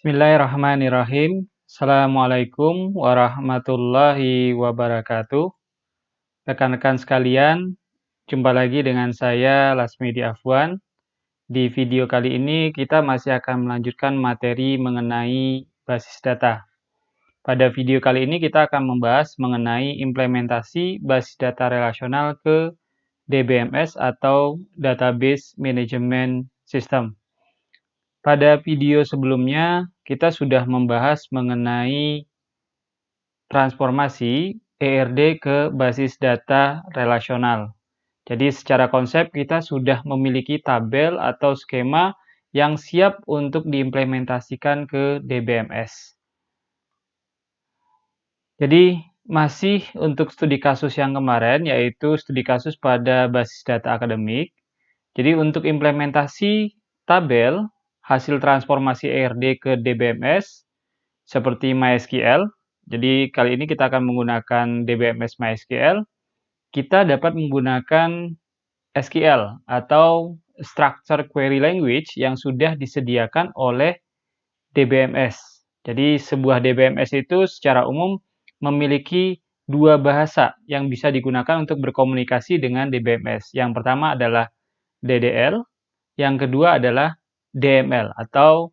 Bismillahirrahmanirrahim. Assalamualaikum warahmatullahi wabarakatuh. Rekan-rekan sekalian, jumpa lagi dengan saya Lasmidi Afwan. Di video kali ini kita masih akan melanjutkan materi mengenai basis data. Pada video kali ini kita akan membahas mengenai implementasi basis data relasional ke DBMS atau Database Management System. Pada video sebelumnya, kita sudah membahas mengenai transformasi ERD ke basis data relasional. Jadi secara konsep kita sudah memiliki tabel atau skema yang siap untuk diimplementasikan ke DBMS. Jadi masih untuk studi kasus yang kemarin, yaitu studi kasus pada basis data akademik. Jadi untuk implementasi tabel hasil transformasi ERD ke DBMS seperti MySQL. Jadi kali ini kita akan menggunakan DBMS MySQL. Kita dapat menggunakan SQL atau Structured Query Language yang sudah disediakan oleh DBMS. Jadi sebuah DBMS itu secara umum memiliki dua bahasa yang bisa digunakan untuk berkomunikasi dengan DBMS. Yang pertama adalah DDL, yang kedua adalah DML atau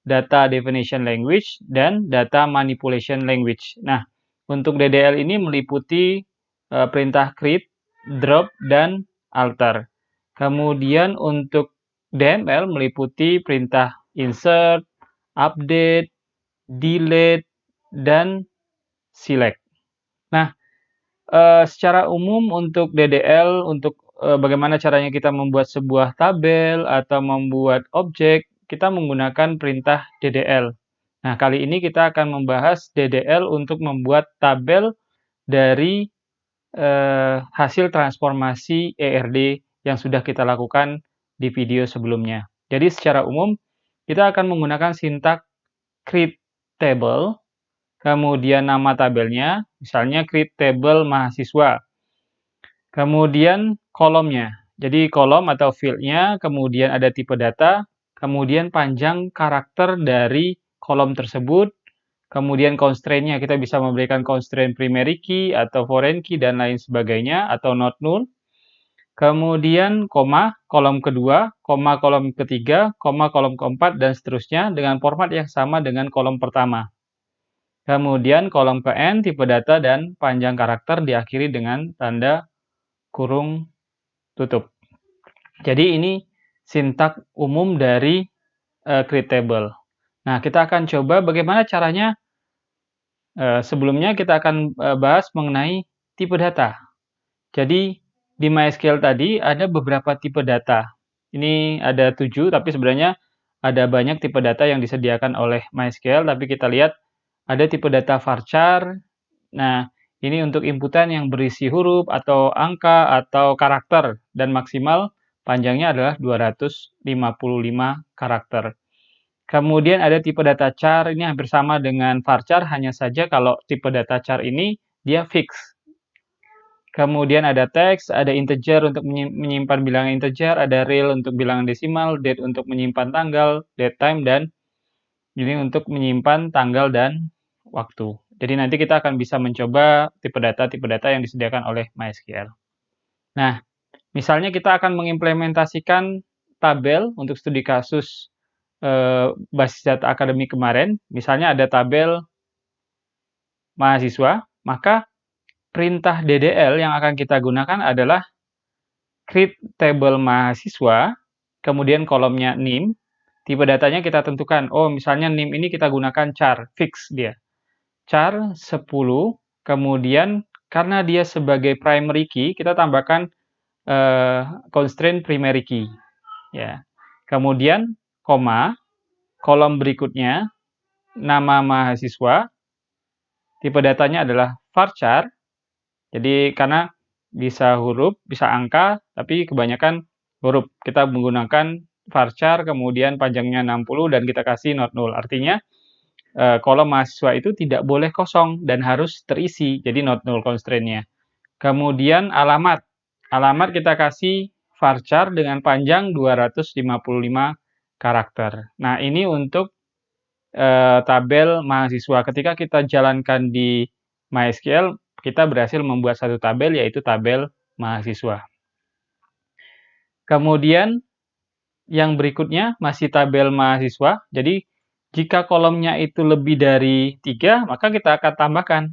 Data Definition Language dan Data Manipulation Language. Nah, untuk DDL ini meliputi perintah create, drop, dan alter. Kemudian untuk DML meliputi perintah insert, update, delete, dan select. Nah, secara umum untuk DDL, untuk bagaimana caranya kita membuat sebuah tabel atau membuat objek, kita menggunakan perintah DDL. Nah, kali ini kita akan membahas DDL untuk membuat tabel dari hasil transformasi ERD yang sudah kita lakukan di video sebelumnya. Jadi secara umum, kita akan menggunakan sintak create table, kemudian nama tabelnya, misalnya create table mahasiswa. Kemudian kolomnya, jadi kolom atau field-nya, kemudian ada tipe data, kemudian panjang karakter dari kolom tersebut, kemudian constraint-nya, kita bisa memberikan constraint primary key atau foreign key dan lain sebagainya, atau not null. Kemudian koma, kolom kedua, koma kolom ketiga, koma kolom keempat, dan seterusnya dengan format yang sama dengan kolom pertama. Kemudian kolom ke-n, tipe data, dan panjang karakter diakhiri dengan tanda kurung tutup. Jadi ini sintak umum dari create table. Nah, kita akan coba bagaimana caranya. Sebelumnya kita akan bahas mengenai tipe data. Jadi di MySQL tadi ada beberapa tipe data. Ini ada 7, tapi sebenarnya ada banyak tipe data yang disediakan oleh MySQL, tapi kita lihat ada tipe data varchar. Nah, ini untuk inputan yang berisi huruf atau angka atau karakter, dan maksimal panjangnya adalah 255 karakter. Kemudian ada tipe data char, ini hampir sama dengan varchar, hanya saja kalau tipe data char ini dia fix. Kemudian ada teks, ada integer untuk menyimpan bilangan integer, ada real untuk bilangan desimal, date untuk menyimpan tanggal, date time, dan ini untuk menyimpan tanggal dan waktu. Jadi nanti kita akan bisa mencoba tipe data yang disediakan oleh MySQL. Nah, misalnya kita akan mengimplementasikan tabel untuk studi kasus basis data akademik kemarin. Misalnya ada tabel mahasiswa, maka perintah DDL yang akan kita gunakan adalah create table mahasiswa, kemudian kolomnya name, tipe datanya kita tentukan. Oh, misalnya name ini kita gunakan char, fix dia. Char 10, kemudian karena dia sebagai primary key, kita tambahkan constraint primary key. Ya. Kemudian koma, kolom berikutnya nama mahasiswa, tipe datanya adalah varchar. Jadi karena bisa huruf, bisa angka, tapi kebanyakan huruf. Kita menggunakan varchar, kemudian panjangnya 60 dan kita kasih not null. Artinya kolom mahasiswa itu tidak boleh kosong dan harus terisi, jadi not null constraint-nya. Kemudian alamat. Alamat kita kasih varchar dengan panjang 255 karakter. Nah, ini untuk tabel mahasiswa. Ketika kita jalankan di MySQL, kita berhasil membuat satu tabel, yaitu tabel mahasiswa. Kemudian yang berikutnya masih tabel mahasiswa. Jadi jika kolomnya itu lebih dari 3, maka kita akan tambahkan.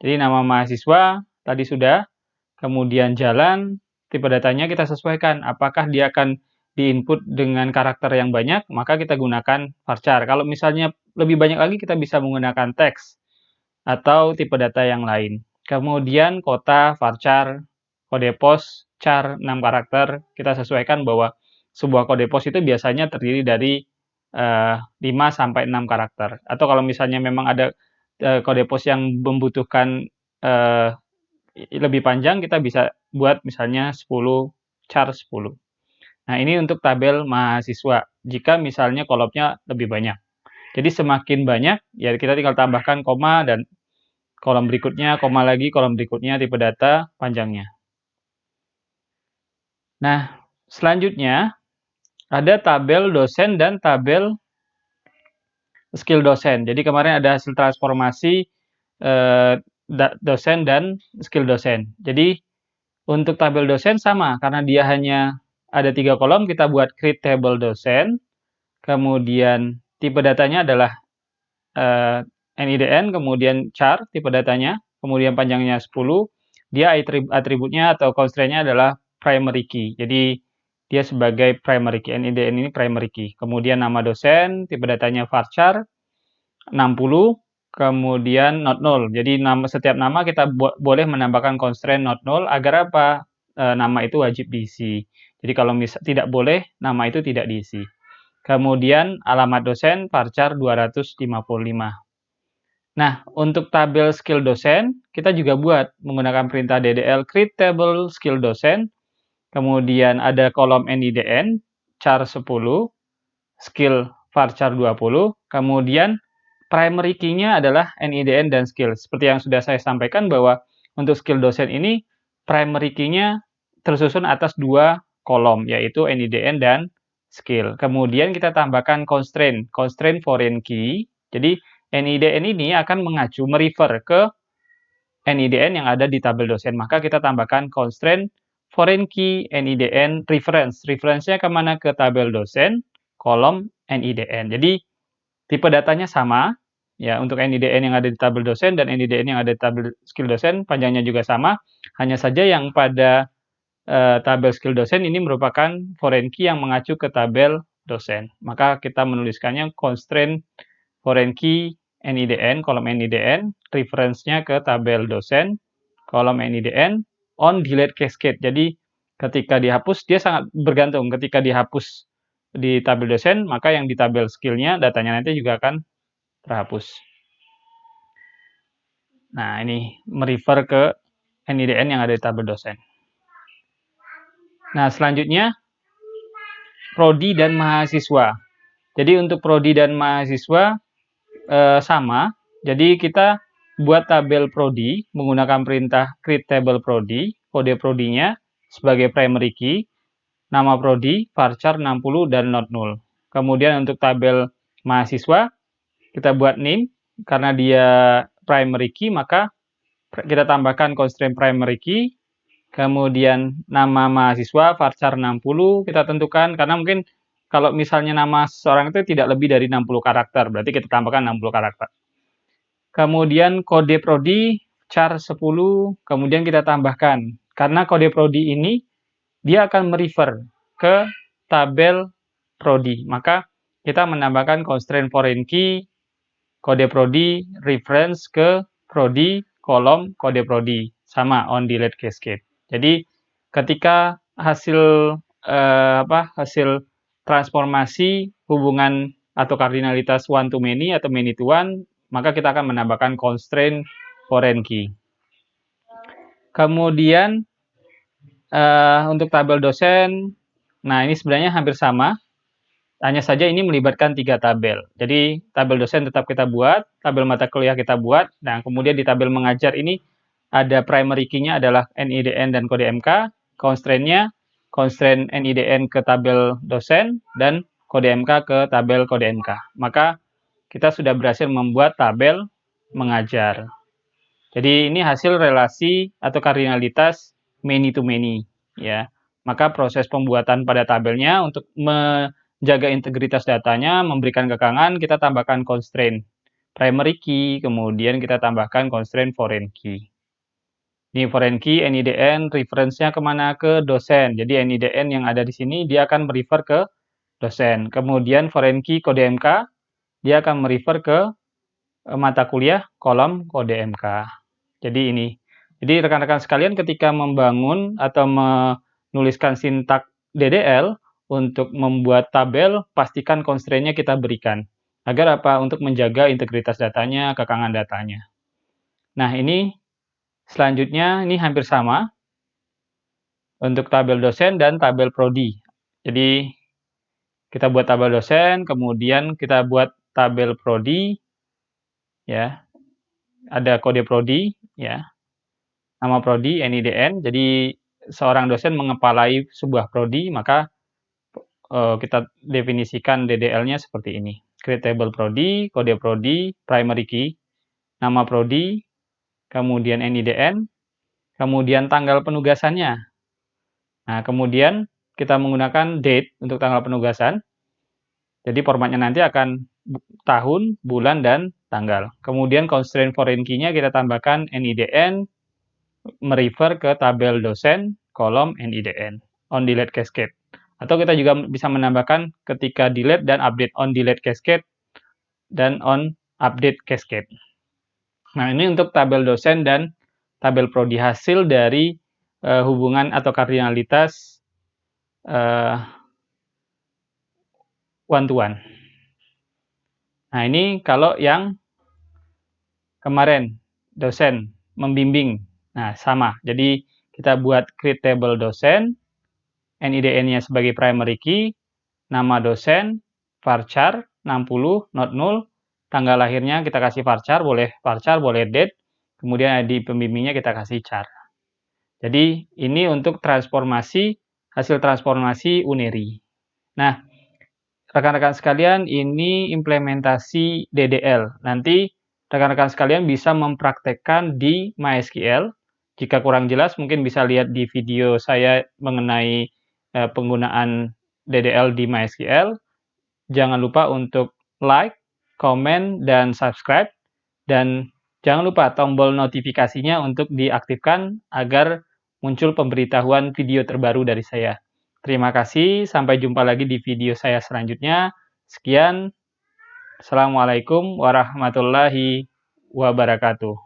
Jadi nama mahasiswa tadi sudah, kemudian jalan, tipe datanya kita sesuaikan. Apakah dia akan di-input dengan karakter yang banyak, maka kita gunakan varchar. Kalau misalnya lebih banyak lagi, kita bisa menggunakan teks atau tipe data yang lain. Kemudian kota, varchar, kode pos, char 6 karakter, kita sesuaikan bahwa sebuah kode pos itu biasanya terdiri dari 5 sampai 6 karakter. Atau kalau misalnya memang ada kode pos yang membutuhkan lebih panjang, kita bisa buat misalnya 10, char 10. Nah, ini untuk tabel mahasiswa, jika misalnya kolomnya lebih banyak. Jadi semakin banyak, ya kita tinggal tambahkan koma dan kolom berikutnya, koma lagi, kolom berikutnya, tipe data, panjangnya. Nah, selanjutnya ada tabel dosen dan tabel skill dosen. Jadi kemarin ada hasil transformasi dosen dan skill dosen. Jadi untuk tabel dosen sama, karena dia hanya ada 3 kolom, kita buat create table dosen, kemudian tipe datanya adalah NIDN, kemudian char, tipe datanya, kemudian panjangnya 10, dia atributnya atau constraint-nya adalah primary key. Jadi dia sebagai primary key, NIDN ini primary key. Kemudian nama dosen, tipe datanya varchar, 60, kemudian not null. Jadi setiap nama kita boleh menambahkan constraint not null agar apa? Nama itu wajib diisi. Jadi kalau tidak boleh, nama itu tidak diisi. Kemudian alamat dosen varchar 255. Nah, untuk tabel skill dosen, kita juga buat menggunakan perintah ddl create table skill dosen. Kemudian ada kolom NIDN, char 10, skill varchar 20, kemudian primary key-nya adalah NIDN dan skill. Seperti yang sudah saya sampaikan bahwa untuk skill dosen ini, primary key-nya tersusun atas 2 kolom, yaitu NIDN dan skill. Kemudian kita tambahkan constraint foreign key. Jadi NIDN ini akan mengacu, merefer ke NIDN yang ada di tabel dosen. Maka kita tambahkan constraint foreign key NIDN reference. Reference-nya kemana? Ke tabel dosen, kolom NIDN. Jadi tipe datanya sama, ya untuk NIDN yang ada di tabel dosen dan NIDN yang ada di tabel skill dosen, panjangnya juga sama. Hanya saja yang pada tabel skill dosen ini merupakan foreign key yang mengacu ke tabel dosen. Maka kita menuliskannya constraint foreign key NIDN, kolom NIDN, reference-nya ke tabel dosen, kolom NIDN, on delete cascade. Jadi ketika dihapus, dia sangat bergantung. Ketika dihapus di tabel dosen, maka yang di tabel skill-nya, datanya nanti juga akan terhapus. Nah, ini merefer ke NIDN yang ada di tabel dosen. Nah, selanjutnya, prodi dan mahasiswa. Jadi untuk prodi dan mahasiswa, sama, jadi kita buat tabel prodi menggunakan perintah create table prodi, kode prodinya sebagai primary key, nama prodi, varchar 60 dan not null. Kemudian untuk tabel mahasiswa, kita buat name, karena dia primary key, maka kita tambahkan constraint primary key, kemudian nama mahasiswa, varchar 60, kita tentukan, karena mungkin kalau misalnya nama seseorang itu tidak lebih dari 60 karakter, berarti kita tambahkan 60 karakter. Kemudian kode prodi, char 10, kemudian kita tambahkan. Karena kode prodi ini, dia akan merefer ke tabel prodi. Maka kita menambahkan constraint foreign key, kode prodi, reference ke prodi, kolom kode prodi. Sama, on delete cascade. Jadi ketika hasil transformasi hubungan atau kardinalitas one to many atau many to one, maka kita akan menambahkan constraint foreign key. Kemudian untuk tabel dosen, nah ini sebenarnya hampir sama, hanya saja ini melibatkan 3 tabel. Jadi tabel dosen tetap kita buat, tabel mata kuliah kita buat, nah kemudian di tabel mengajar ini ada primary key-nya adalah NIDN dan kode MK, constraint-nya constraint NIDN ke tabel dosen dan kode MK ke tabel kode MK. Maka kita sudah berhasil membuat tabel mengajar. Jadi ini hasil relasi atau kardinalitas many to many, ya. Maka proses pembuatan pada tabelnya untuk menjaga integritas datanya, memberikan kekangan, kita tambahkan constraint primary key, kemudian kita tambahkan constraint foreign key. Ini foreign key, NIDN, reference-nya kemana? Ke dosen. Jadi NIDN yang ada di sini, dia akan merefer ke dosen. Kemudian foreign key kode MK, dia akan merefer ke mata kuliah kolom kode MK. Jadi ini. Jadi rekan-rekan sekalian ketika membangun atau menuliskan sintak DDL untuk membuat tabel, pastikan constraint-nya kita berikan. Agar apa? Untuk menjaga integritas datanya, kekangan datanya. Nah, ini selanjutnya ini hampir sama untuk tabel dosen dan tabel prodi. Jadi kita buat tabel dosen, kemudian kita buat tabel prodi, ya. Ada kode prodi, ya. Nama prodi NIDN. Jadi seorang dosen mengepalai sebuah prodi, maka kita definisikan DDL-nya seperti ini. Create table prodi, kode prodi, primary key, nama prodi, kemudian NIDN, kemudian tanggal penugasannya. Nah, kemudian kita menggunakan date untuk tanggal penugasan. Jadi formatnya nanti akan tahun, bulan, dan tanggal. Kemudian constraint foreign key-nya kita tambahkan NIDN, merefer ke tabel dosen, kolom NIDN, on delete cascade. Atau kita juga bisa menambahkan ketika delete dan update, on delete cascade, dan on update cascade. Nah, ini untuk tabel dosen dan tabel prodi, hasil dari hubungan atau kardinalitas one to one. Nah, ini kalau yang kemarin dosen membimbing. Nah, sama. Jadi kita buat create table dosen, NIDN-nya sebagai primary key, nama dosen, varchar 60 not null, tanggal lahirnya kita kasih varchar, boleh date, kemudian ID pembimbingnya kita kasih char. Jadi ini untuk transformasi, hasil transformasi Uneri. Nah, rekan-rekan sekalian, ini implementasi DDL. Nanti rekan-rekan sekalian bisa mempraktekkan di MySQL. Jika kurang jelas, mungkin bisa lihat di video saya mengenai penggunaan DDL di MySQL. Jangan lupa untuk like, komen, dan subscribe. Dan jangan lupa tombol notifikasinya untuk diaktifkan agar muncul pemberitahuan video terbaru dari saya. Terima kasih, sampai jumpa lagi di video saya selanjutnya. Sekian, Assalamualaikum warahmatullahi wabarakatuh.